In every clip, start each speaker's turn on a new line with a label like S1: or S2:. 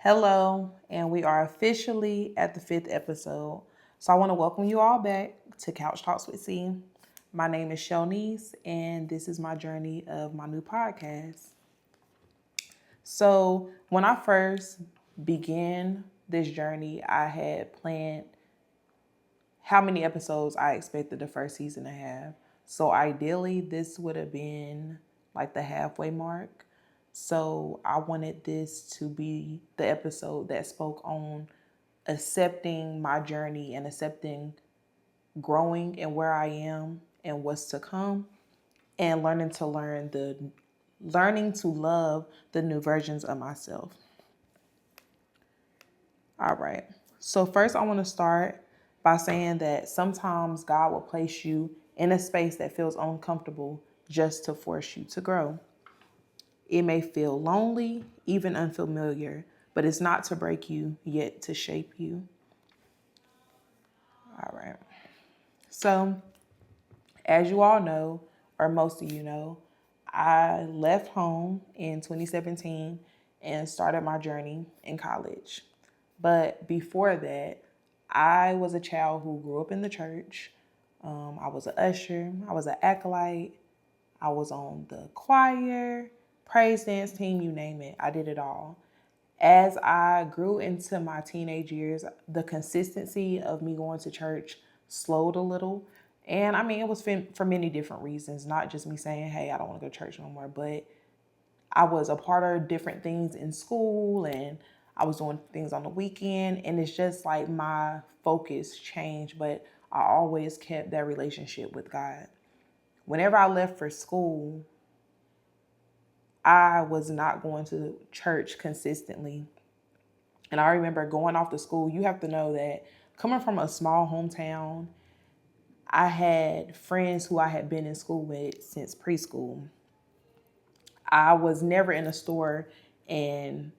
S1: Hello, and we are officially at the fifth episode. So I want to welcome you all back to Couch Talks with C. My name is Shonice, and this is my journey of my new podcast. So when I first began this journey, I had planned how many episodes I expected the first season to have. So ideally, this would have been like the halfway mark. So I wanted this to be the episode that spoke on accepting my journey and accepting growing and where I am and what's to come, and learning to love the new versions of myself. All right. So first I want to start by saying that sometimes God will place you in a space that feels uncomfortable just to force you to grow. It may feel lonely, even unfamiliar, but it's not to break you, yet to shape you. All right. So, as you all know, or most of you know, I left home in 2017 and started my journey in college. But before that, I was a child who grew up in the church. I was an usher, I was an acolyte, I was on the choir, praise dance team, you name it. I did it all. As I grew into my teenage years, the consistency of me going to church slowed a little. And I mean, it was for many different reasons, not just me saying, hey, I don't want to go to church no more, but I was a part of different things in school and I was doing things on the weekend. And it's just like my focus changed, but I always kept that relationship with God. Whenever I left for school, I was not going to church consistently. And I remember going off to school. You have to know that coming from a small hometown, I had friends who I had been in school with since preschool. I was never in a store and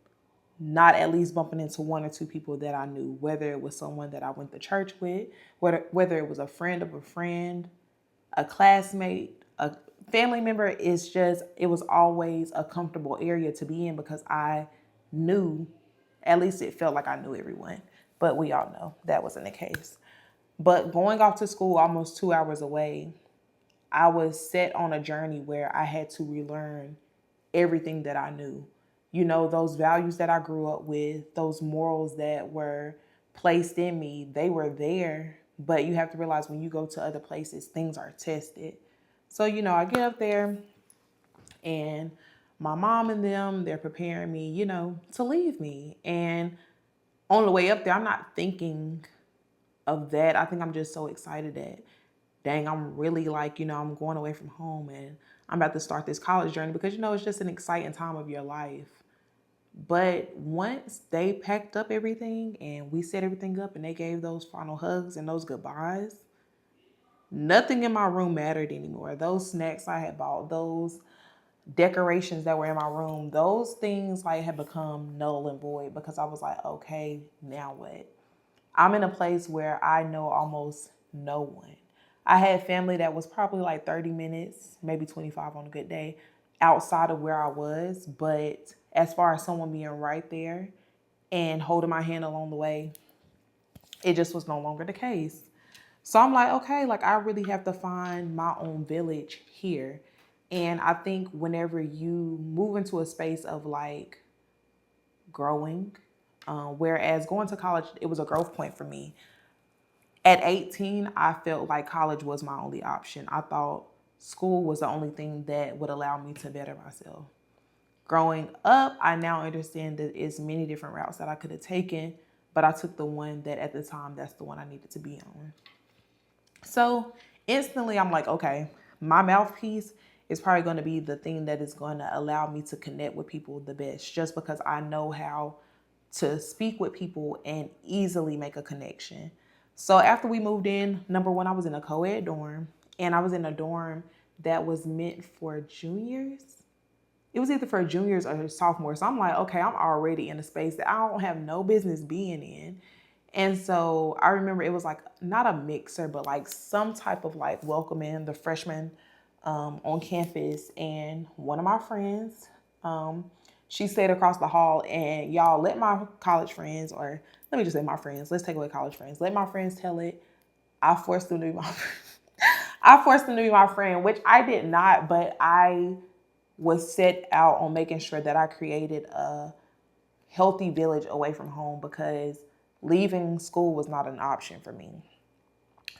S1: not at least bumping into one or two people that I knew, whether it was someone that I went to church with, whether it was a friend of a friend, a classmate, a family member. It was always a comfortable area to be in because I knew, at least it felt like I knew everyone. But we all know that wasn't the case. But going off to school almost 2 hours away, I was set on a journey where I had to relearn everything that I knew. You know, those values that I grew up with, those morals that were placed in me, they were there. But you have to realize when you go to other places, things are tested. So, I get up there and my mom and them, they're preparing me, to leave me. And on the way up there, I'm not thinking of that. I think I'm just so excited that, dang, I'm really like, I'm going away from home and I'm about to start this college journey because, it's just an exciting time of your life. But once they packed up everything and we set everything up and they gave those final hugs and those goodbyes, nothing in my room mattered anymore. Those snacks I had bought, those decorations that were in my room, those things like had become null and void because I was like, okay, now what? I'm in a place where I know almost no one. I had family that was probably like 30 minutes, maybe 25 on a good day, outside of where I was. But as far as someone being right there and holding my hand along the way, it just was no longer the case. So I'm like, okay, like I really have to find my own village here. And I think whenever you move into a space of like growing, whereas going to college, it was a growth point for me. At 18, I felt like college was my only option. I thought school was the only thing that would allow me to better myself. Growing up, I now understand that it's many different routes that I could have taken, but I took the one that at the time, that's the one I needed to be on. So instantly, I'm like, okay, my mouthpiece is probably going to be the thing that is going to allow me to connect with people the best, just because I know how to speak with people and easily make a connection. So after we moved in, number one, I was in a co-ed dorm, and I was in a dorm that was meant for juniors. It was either for juniors or sophomores. So I'm like, okay, I'm already in a space that I don't have no business being in. And so I remember it was like not a mixer, but like some type of like welcoming the freshmen on campus. And one of my friends, She stayed across the hall, and y'all, let my college friends, or let me just say my friends, let's take away college friends. Let my friends tell it. I forced them to be my I forced them to be my friend, which I did not, but I was set out on making sure that I created a healthy village away from home because leaving school was not an option for me.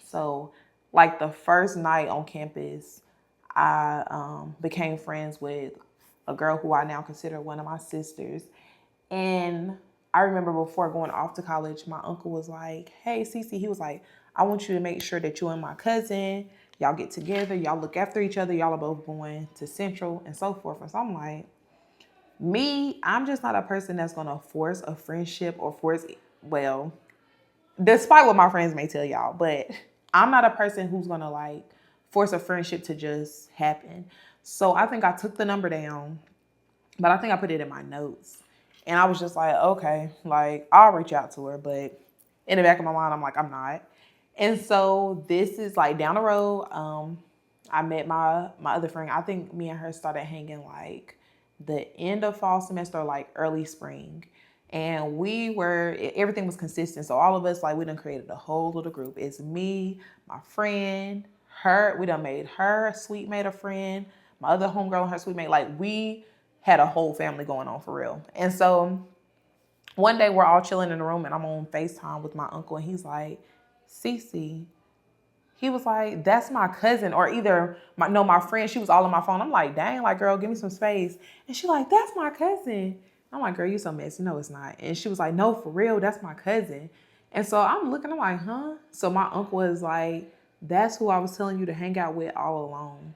S1: So, like the first night on campus, I became friends with a girl who I now consider one of my sisters. And I remember before going off to college, my uncle was like, "Hey, Cece," he was like, "I want you to make sure that you and my cousin, y'all get together, y'all look after each other, y'all are both going to Central and so forth." And so I'm like, I'm just not a person that's gonna force a friendship or well, despite what my friends may tell y'all, but I'm not a person who's gonna like force a friendship to just happen. So I think I took the number down, but I think I put it in my notes. And I was just like, okay, like I'll reach out to her, but in the back of my mind, I'm like, I'm not. And so this is like down the road. I met my other friend. I think me and her started hanging like the end of fall semester, like early spring. And everything was consistent. So all of us, like, we done created a whole little group. It's me, my friend, her. We done made her suite mate a friend. My other homegirl and her suite mate. Like, we had a whole family going on for real. And so one day we're all chilling in the room and I'm on FaceTime with my uncle and he's like, "Cece," he was like, "That's my cousin," or either my friend. She was all on my phone. I'm like, "Dang, like, girl, give me some space." And she like, "That's my cousin." I'm like, "Girl, you so messy." No, it's not. And she was like, "No, for real, that's my cousin." And so I'm looking, I'm like, huh? So my uncle was like, "That's who I was telling you to hang out with all along."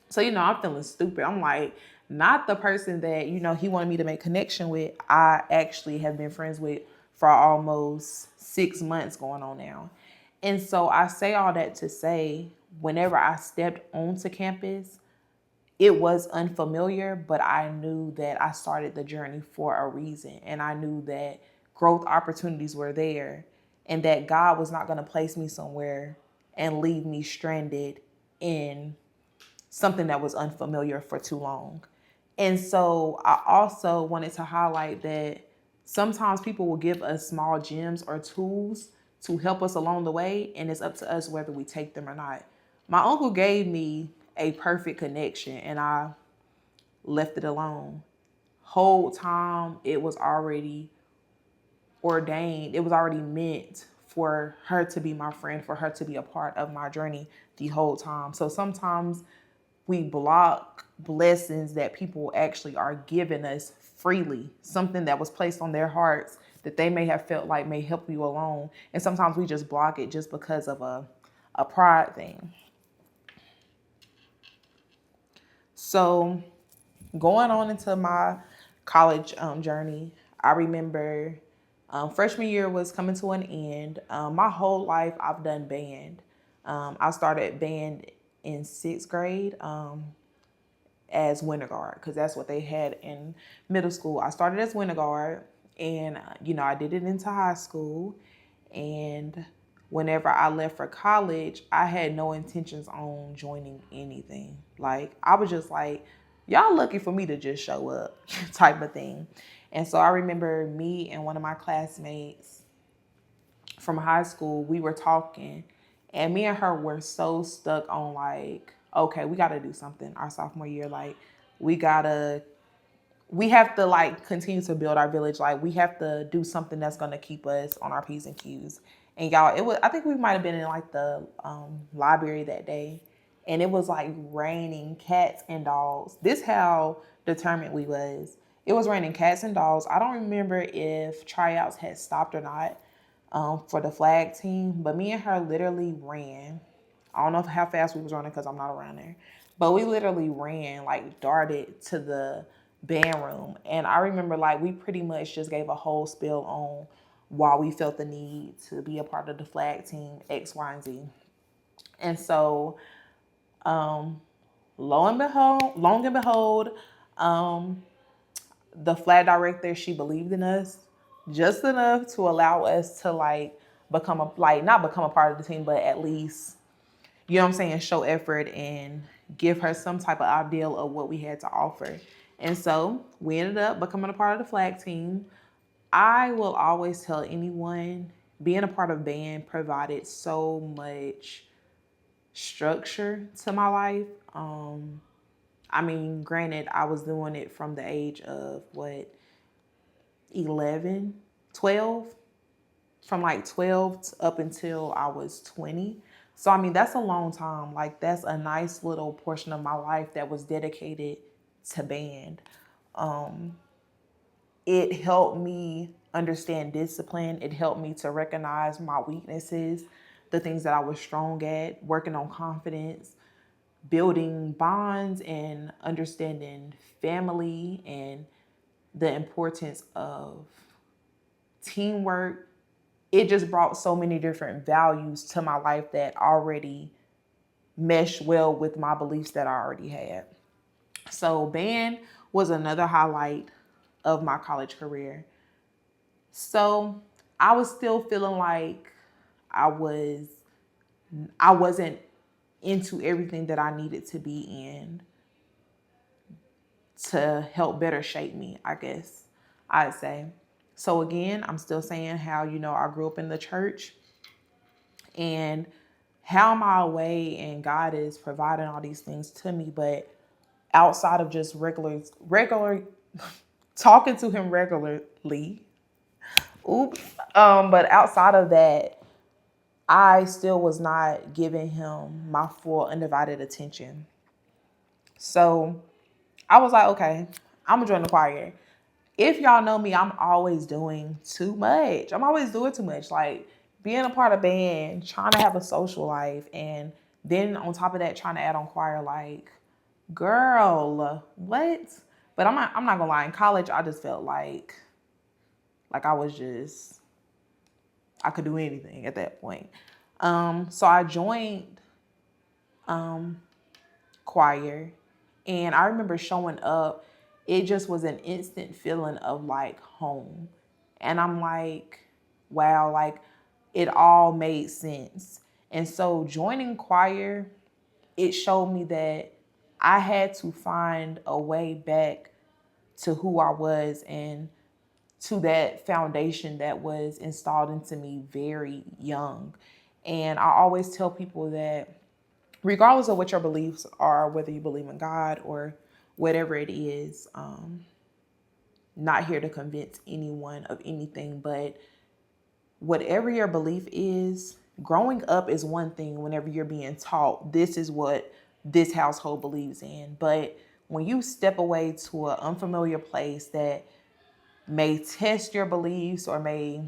S1: So, I'm feeling stupid. I'm like, not the person that, he wanted me to make connection with, I actually have been friends with for almost 6 months going on now. And so I say all that to say, whenever I stepped onto campus, it was unfamiliar, but I knew that I started the journey for a reason. And I knew that growth opportunities were there and that God was not going to place me somewhere and leave me stranded in something that was unfamiliar for too long. And so I also wanted to highlight that sometimes people will give us small gems or tools to help us along the way, and it's up to us whether we take them or not. My uncle gave me a perfect connection, and I left it alone. Whole time it was already ordained, it was already meant for her to be my friend, for her to be a part of my journey the whole time. So sometimes we block blessings that people actually are giving us freely, something that was placed on their hearts that they may have felt like may help you along. And sometimes we just block it just because of a pride thing. So going on into my college journey, I remember freshman year was coming to an end. My whole life I've done band. I started band in sixth grade. As winter guard because that's what they had in middle school. I started as winter guard and, I did it into high school. And whenever I left for college, I had no intentions on joining anything. Like, I was just like, y'all lucky for me to just show up type of thing. And so I remember me and one of my classmates from high school, we were talking and me and her were so stuck on like, okay, we got to do something our sophomore year. Like, we have to like continue to build our village. Like, we have to do something that's going to keep us on our P's and Q's. And y'all, I think we might have been in like the library that day. And it was like raining cats and dogs. This how determined we was. It was raining cats and dogs. I don't remember if tryouts had stopped or not for the flag team, but me and her literally ran. I don't know how fast we was running because I'm not around there, but we literally ran, like darted to the band room. And I remember like we pretty much just gave a whole spiel on why we felt the need to be a part of the flag team, X, Y, and Z. And so, long and behold, the flag director, she believed in us just enough to allow us to like not become a part of the team, but at least, show effort and give her some type of ideal of what we had to offer. And so we ended up becoming a part of the flag team. I will always tell anyone being a part of band provided so much structure to my life. I mean, granted, I was doing it from the age of what, 11, 12, from like 12 up until I was 20. So, I mean, that's a long time. Like, that's a nice little portion of my life that was dedicated to band. It helped me understand discipline. It helped me to recognize my weaknesses, the things that I was strong at, working on confidence, building bonds, and understanding family and the importance of teamwork. It just brought so many different values to my life that already meshed well with my beliefs that I already had. So, band was another highlight of my college career. So, I was still feeling like I was I wasn't into everything that I needed to be in to help better shape me, I guess I'd say. So again, I'm still saying how, I grew up in the church, and how am I away and God is providing all these things to me, but outside of just regular talking to him regularly, oops, but outside of that, I still was not giving him my full undivided attention. So I was like, okay, I'm gonna join the choir. If y'all know me, I'm always doing too much. I'm always doing too much. Like, being a part of band, trying to have a social life, and then on top of that, trying to add on choir. Like, girl, what? But I'm not gonna lie. In college, I just felt like I could do anything at that point. So I joined choir, and I remember showing up. It just was an instant feeling of like home. And I'm like, wow, like it all made sense. And so joining choir, it showed me that I had to find a way back to who I was and to that foundation that was installed into me very young. And I always tell people that regardless of what your beliefs are, whether you believe in God or whatever it is, not here to convince anyone of anything, but whatever your belief is, growing up is one thing whenever you're being taught this is what this household believes in. But when you step away to an unfamiliar place that may test your beliefs or may,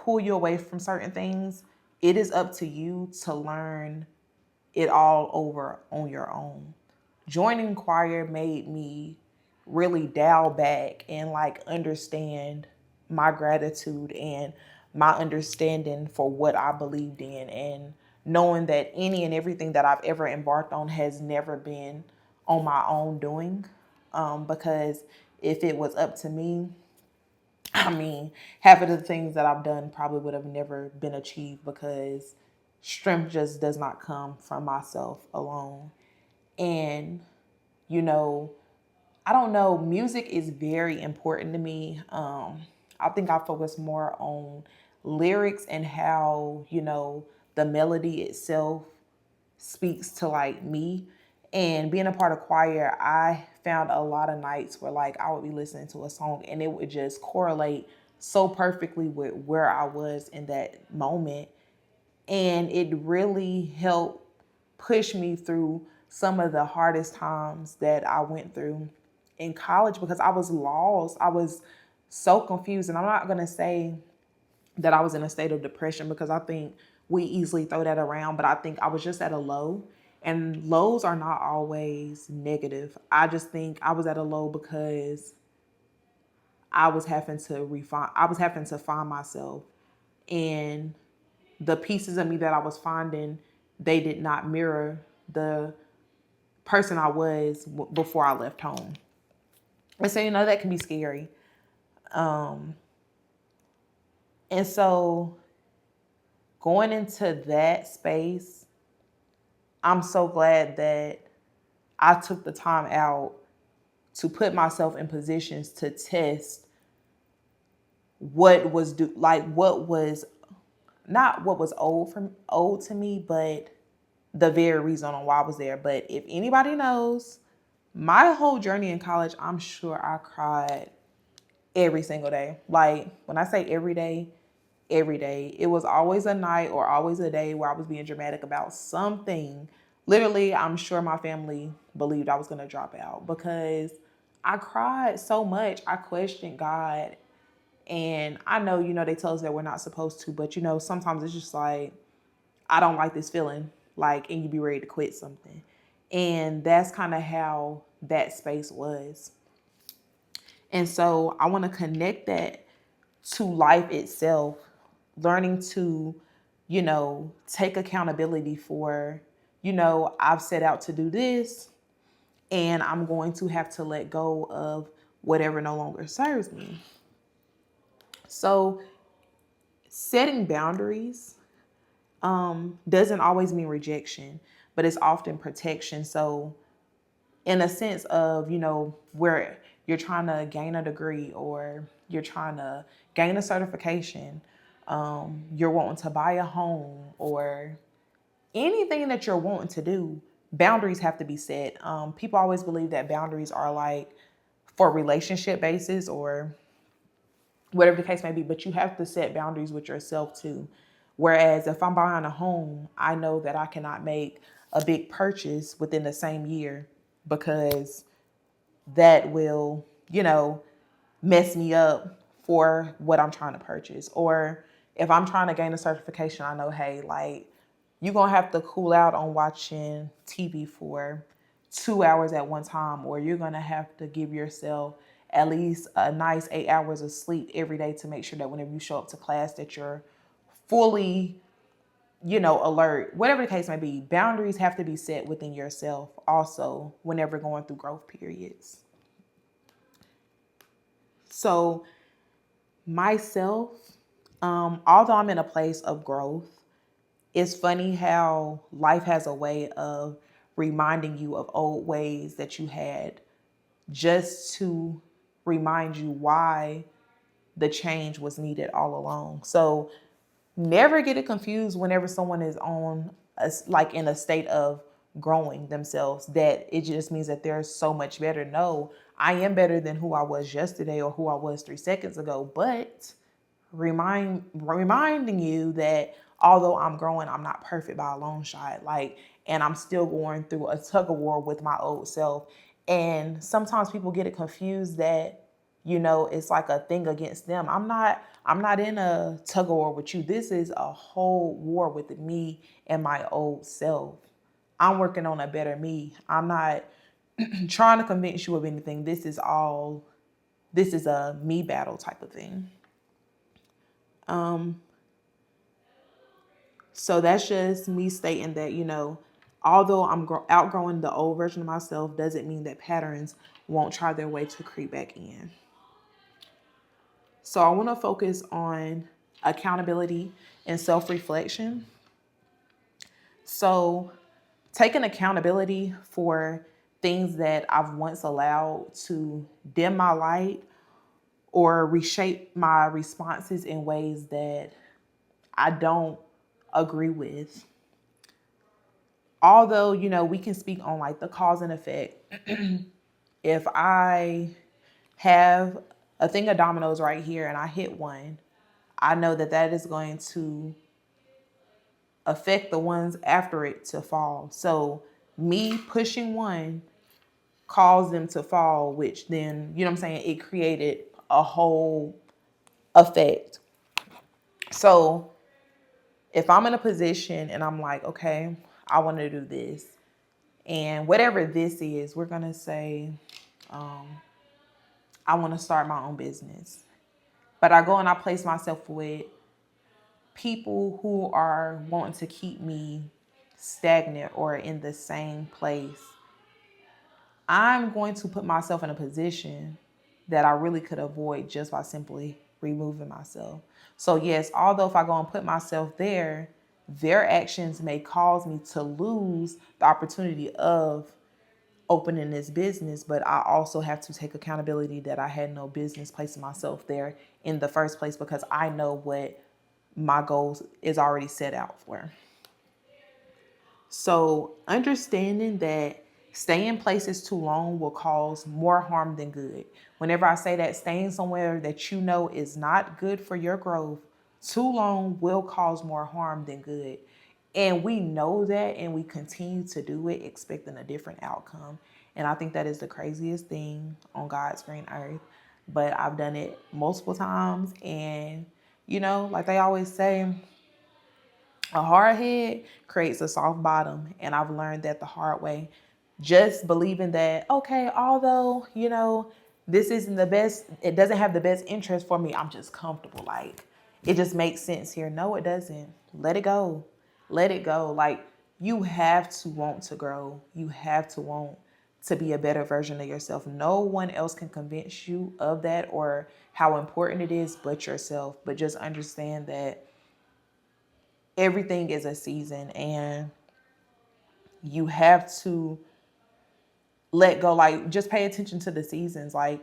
S1: pull you away from certain things, it is up to you to learn it all over on your own. Joining choir made me really dial back and like understand my gratitude and my understanding for what I believed in, and knowing that any and everything that I've ever embarked on has never been on my own doing. Because if it was up to me, I mean, half of the things that I've done probably would have never been achieved, because strength just does not come from myself alone. And, you know, I don't know, music is very important to me. I think I focus more on lyrics and how, the melody itself speaks to like me. And being a part of choir, I found a lot of nights where like I would be listening to a song and it would just correlate so perfectly with where I was in that moment. And it really helped push me through some of the hardest times that I went through in college, because I was lost. I was so confused. And I'm not going to say that I was in a state of depression, because I think we easily throw that around, but I think I was just at a low. And lows are not always negative. I just think I was at a low because I was having to find myself. And the pieces of me that I was finding, they did not mirror the person I was before I left home. And so, that can be scary. And so going into that space, I'm so glad that I took the time out to put myself in positions to test what was what was not what was old to me, but the very reason on why I was there. But if anybody knows my whole journey in college, I'm sure I cried every single day. Like when I say every day, it was always a night or always a day where I was being dramatic about something. Literally, I'm sure my family believed I was going to drop out because I cried so much. I questioned God. And I know, they tell us that we're not supposed to, but sometimes it's just like, I don't like this feeling, like, and you be ready to quit something. And that's kind of how that space was. And so I want to connect that to life itself, learning to, take accountability for, I've set out to do this and I'm going to have to let go of whatever no longer serves me. So setting boundaries doesn't always mean rejection, but it's often protection. So in a sense of, where you're trying to gain a degree or you're trying to gain a certification, you're wanting to buy a home or anything that you're wanting to do, boundaries have to be set. People always believe that boundaries are like for relationship basis or whatever the case may be, but you have to set boundaries with yourself too. Whereas if I'm buying a home, I know that I cannot make a big purchase within the same year because that will, mess me up for what I'm trying to purchase. Or if I'm trying to gain a certification, I know, hey, like you're going to have to cool out on watching TV for 2 hours at one time, or you're going to have to give yourself at least a nice 8 hours of sleep every day to make sure that whenever you show up to class that you're fully, alert. Whatever the case may be, boundaries have to be set within yourself also whenever going through growth periods. So myself, although I'm in a place of growth, it's funny how life has a way of reminding you of old ways that you had just to remind you why the change was needed all along. So never get it confused whenever someone is like in a state of growing themselves, that it just means that they're so much better. No, I am better than who I was yesterday or who I was 3 seconds ago, but reminding you that although I'm growing, I'm not perfect by a long shot. And I'm still going through a tug of war with my old self. And sometimes people get it confused that, it's like a thing against them. I'm not in a tug of war with you. This is a whole war with me and my old self. I'm working on a better me. I'm not trying to convince you of anything. This is a me battle type of thing. So that's just me stating that, although I'm outgrowing the old version of myself, doesn't mean that patterns won't try their way to creep back in. So I want to focus on accountability and self-reflection. So taking accountability for things that I've once allowed to dim my light or reshape my responses in ways that I don't agree with. Although, we can speak on like the cause and effect. If I have a thing of dominoes right here and I hit one, I know that that is going to affect the ones after it to fall. So me pushing one caused them to fall, which then, what I'm saying, it created a whole effect. So if I'm in a position and I'm like, okay, I want to do this, and whatever this is, we're going to say, I want to start my own business. But I go and I place myself with people who are wanting to keep me stagnant or in the same place. I'm going to put myself in a position that I really could avoid just by simply removing myself. So yes, although if I go and put myself there, their actions may cause me to lose the opportunity of opening this business, but I also have to take accountability that I had no business placing myself there in the first place, because I know what my goals is already set out for. So understanding that staying places too long will cause more harm than good. Whenever I say that, staying somewhere that you know is not good for your growth too long will cause more harm than good. And we know that, and we continue to do it expecting a different outcome. And I think that is the craziest thing on God's green earth. But I've done it multiple times. And, like they always say, a hard head creates a soft bottom. And I've learned that the hard way. Just believing that, okay, although, this isn't the best, it doesn't have the best interest for me, I'm just comfortable. Like, it just makes sense here. No, it doesn't. Let it go. Let it go. Like, you have to want to grow. You have to want to be a better version of yourself. No one else can convince you of that or how important it is but yourself. But just understand that everything is a season, and you have to let go. Like, just pay attention to the seasons. Like,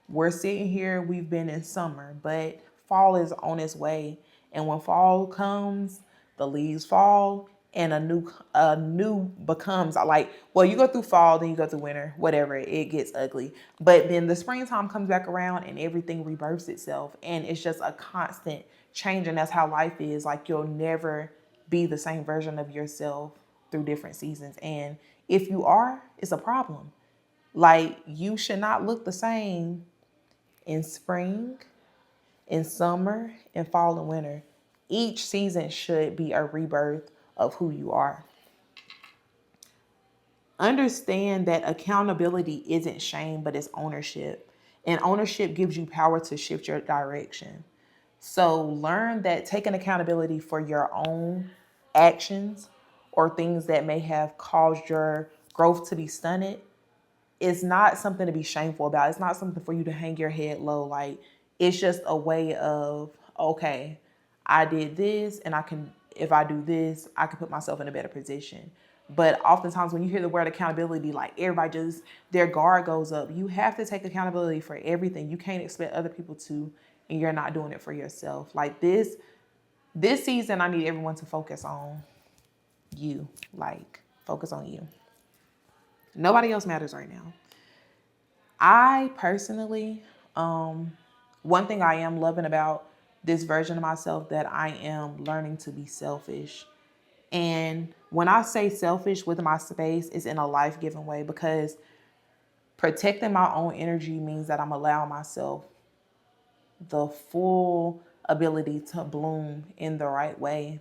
S1: we're sitting here, we've been in summer, but fall is on its way. And when fall comes, the leaves fall and a new becomes like, well, you go through fall, then you go through winter, whatever, it gets ugly. But then the springtime comes back around and everything rebirths itself. And it's just a constant change. And that's how life is. Like, you'll never be the same version of yourself through different seasons. And if you are, it's a problem. Like, you should not look the same in spring, in summer, in fall and winter. Each season should be a rebirth of who you are. Understand that accountability isn't shame, but it's ownership. And ownership gives you power to shift your direction. So learn that taking accountability for your own actions or things that may have caused your growth to be stunted is not something to be shameful about. It's not something for you to hang your head low. Like, it's just a way of, okay, I did this, and if I do this, I can put myself in a better position. But oftentimes when you hear the word accountability, like, everybody just, their guard goes up. You have to take accountability for everything. You can't expect other people to, and you're not doing it for yourself. Like, this season, I need everyone to focus on you. Like, focus on you. Nobody else matters right now. I personally, one thing I am loving about this version of myself, that I am learning to be selfish. And when I say selfish with my space, it's in a life-giving way, because protecting my own energy means that I'm allowing myself the full ability to bloom in the right way.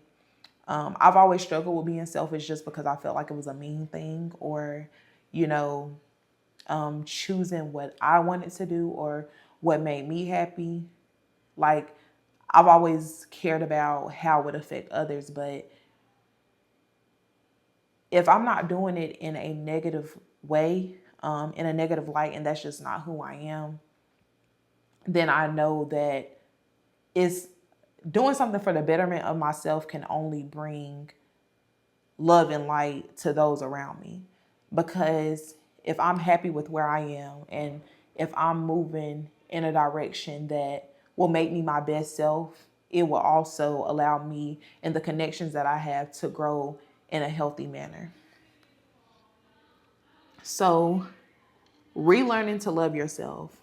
S1: I've always struggled with being selfish just because I felt like it was a mean thing, or, choosing what I wanted to do or what made me happy. Like, I've always cared about how it would affect others, but if I'm not doing it in a negative way, in a negative light, and that's just not who I am, then I know that it's doing something for the betterment of myself can only bring love and light to those around me. Because if I'm happy with where I am, and if I'm moving in a direction that will make me my best self, it will also allow me and the connections that I have to grow in a healthy manner. So, relearning to love yourself.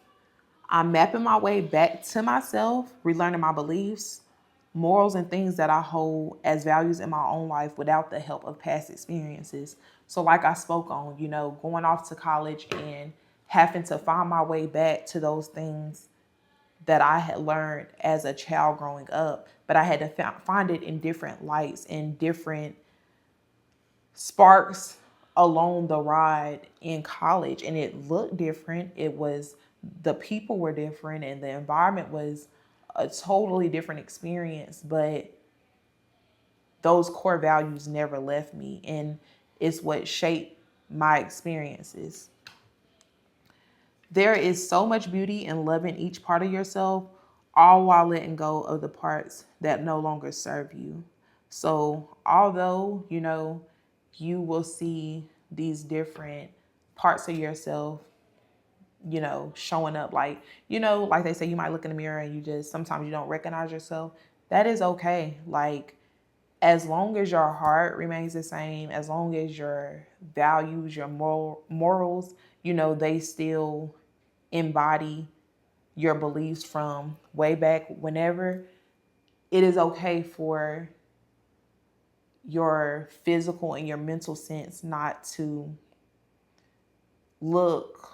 S1: I'm mapping my way back to myself, relearning my beliefs, morals, and things that I hold as values in my own life without the help of past experiences. So, like I spoke on, going off to college and having to find my way back to those things that I had learned as a child growing up, but I had to find it in different lights, in different sparks along the ride in college. And it looked different. The people were different, and the environment was a totally different experience, but those core values never left me, and it's what shaped my experiences. There is so much beauty in loving each part of yourself, all while letting go of the parts that no longer serve you. So, although, you will see these different parts of yourself, showing up, like, like they say, you might look in the mirror and sometimes you don't recognize yourself. That is okay. Like, as long as your heart remains the same, as long as your values, your morals, they still embody your beliefs from way back whenever, it is okay for your physical and your mental sense not to look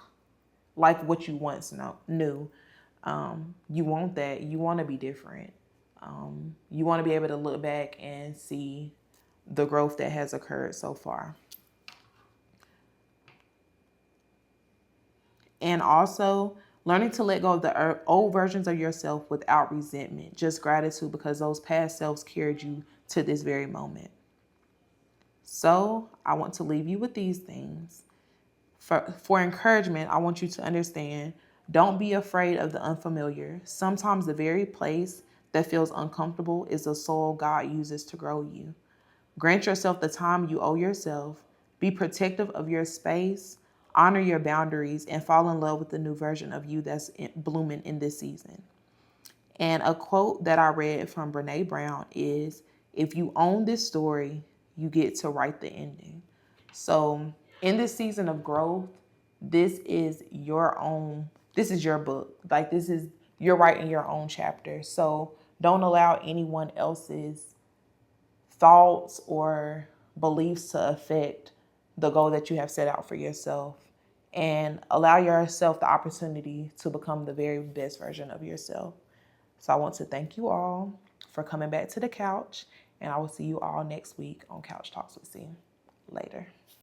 S1: like what you once knew. You want that. You want to be different. You want to be able to look back and see the growth that has occurred so far. And also learning to let go of the old versions of yourself without resentment, just gratitude, because those past selves carried you to this very moment. So I want to leave you with these things. For encouragement, I want you to understand, don't be afraid of the unfamiliar. Sometimes the very place that feels uncomfortable is the soil God uses to grow you. Grant yourself the time you owe yourself. Be protective of your space, honor your boundaries, and fall in love with the new version of you that's blooming in this season. And a quote that I read from Brene Brown is, if you own this story, you get to write the ending. So in this season of growth, this is your book. Like, you're writing your own chapter. So don't allow anyone else's thoughts or beliefs to affect the goal that you have set out for yourself, and allow yourself the opportunity to become the very best version of yourself. So I want to thank you all for coming back to the couch, and I will see you all next week on Couch Talks with C. Later.